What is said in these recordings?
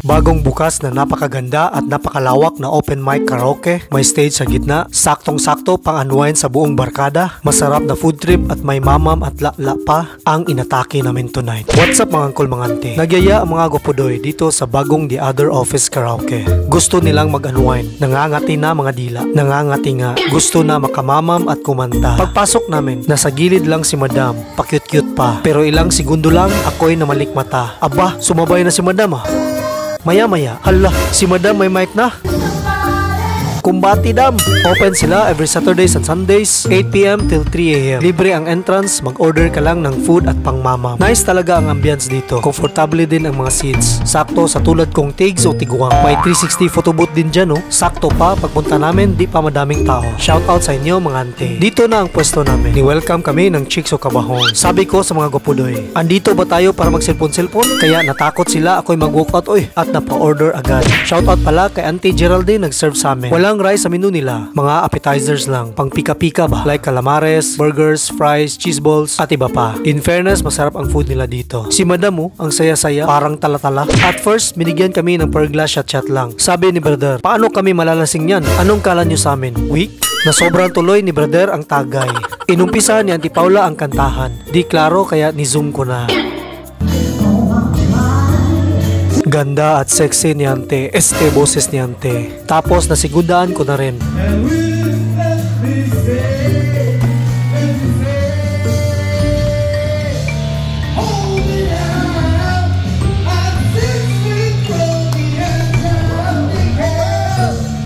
Bagong bukas na napakaganda at napakalawak na open mic karaoke. May stage sa gitna. Saktong-sakto pang unwind sa buong barkada. Masarap na food trip at may mamam at la pa ang inatake namin tonight. What's up mga uncle mga auntie? Nagyaya ang mga gopodoy dito sa bagong The Other Office Karaoke. Gusto nilang mag-unwind. Nangangati na mga dila. Nangangati nga. Gusto na makamamam at kumanta. Pagpasok namin, nasa gilid lang si madam. Pa-cute-cute pa. Pero ilang segundo lang, ako'y namalikmata. Aba, sumabay na si madam ah. Maya-maya, hala, si madam may mic na. Kumbati dam. Open sila every Saturdays and Sundays 8 PM till 3 AM. Libre ang entrance, mag-order ka lang ng food at pangmamam. Nice talaga ang ambience dito. Komportable din ang mga seats. Sakto sa tulad kong tigs o tiguang. May 360 photo booth din dyan no. Sakto pa pagpunta namin di pa madaming tao. Shout out sa inyo mga ante. Dito na ang pwesto namin. Ni-welcome kami ng chicks o kabahong. Sabi ko sa mga gopodoy, andito ba tayo para mag-cellphone? Kaya natakot sila ako'y mag-walkout at napa-order agad. Shout out pala kay Auntie Geraldine nag-serve sa amin. Walang rice sa menu nila, mga appetizers lang, pang pika-pika ba, like calamares, burgers, fries, cheese balls, at iba pa. In fairness, masarap ang food nila dito. Si madam mo, ang saya-saya, parang tala-tala. At first, binigyan kami ng per glass shot-shot lang. Sabi ni brother, paano kami malalasing yan? Anong kala nyo sa amin? Weak? Na sobrang tuloy ni brother ang tagay. Inumpisa ni Auntie Paula ang kantahan. Di klaro kaya ni-zoom ko na. Ganda at sexy ni ante, boses ni ante. Tapos nasigudaan ko na rin.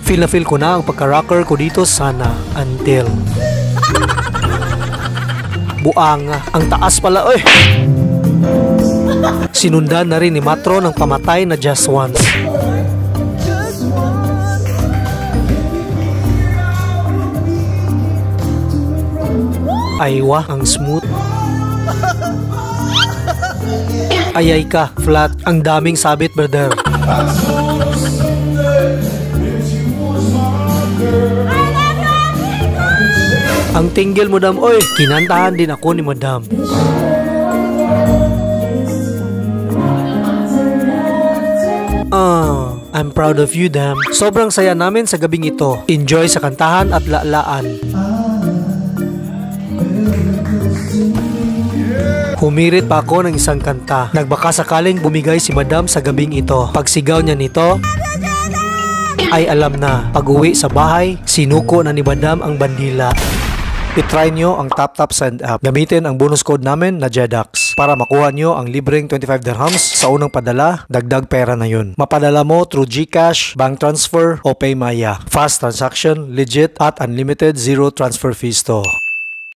Feel na feel ko na ang pagka-rocker ko dito sana until buanga, ang taas pala oy. Sinundan na rin ni Matro ng pamatay na Just Once. Aywa, ang smooth. Ayay ka, flat. Ang daming sabit, brother. Ang tinggil mo, dam. Oy, kinantahan din ako ni madam. I'm proud of you, damn. Sobrang saya namin sa gabing ito. Enjoy sa kantahan at laalaan. Humirit pa ako ng isang kanta. Nagbaka sakaling bumigay si madam sa gabing ito. Pagsigaw niya nito, ay alam na. Pag-uwi sa bahay, sinuko na ni madam ang bandila. I-try nyo ang TapTap Send app. Gamitin ang bonus code namin na JEDAX para makuha nyo ang libreng 25 dirhams sa unang padala, dagdag pera na yun. Mapadala mo through GCash, bank transfer o Paymaya. Fast transaction, legit at unlimited zero transfer fees to.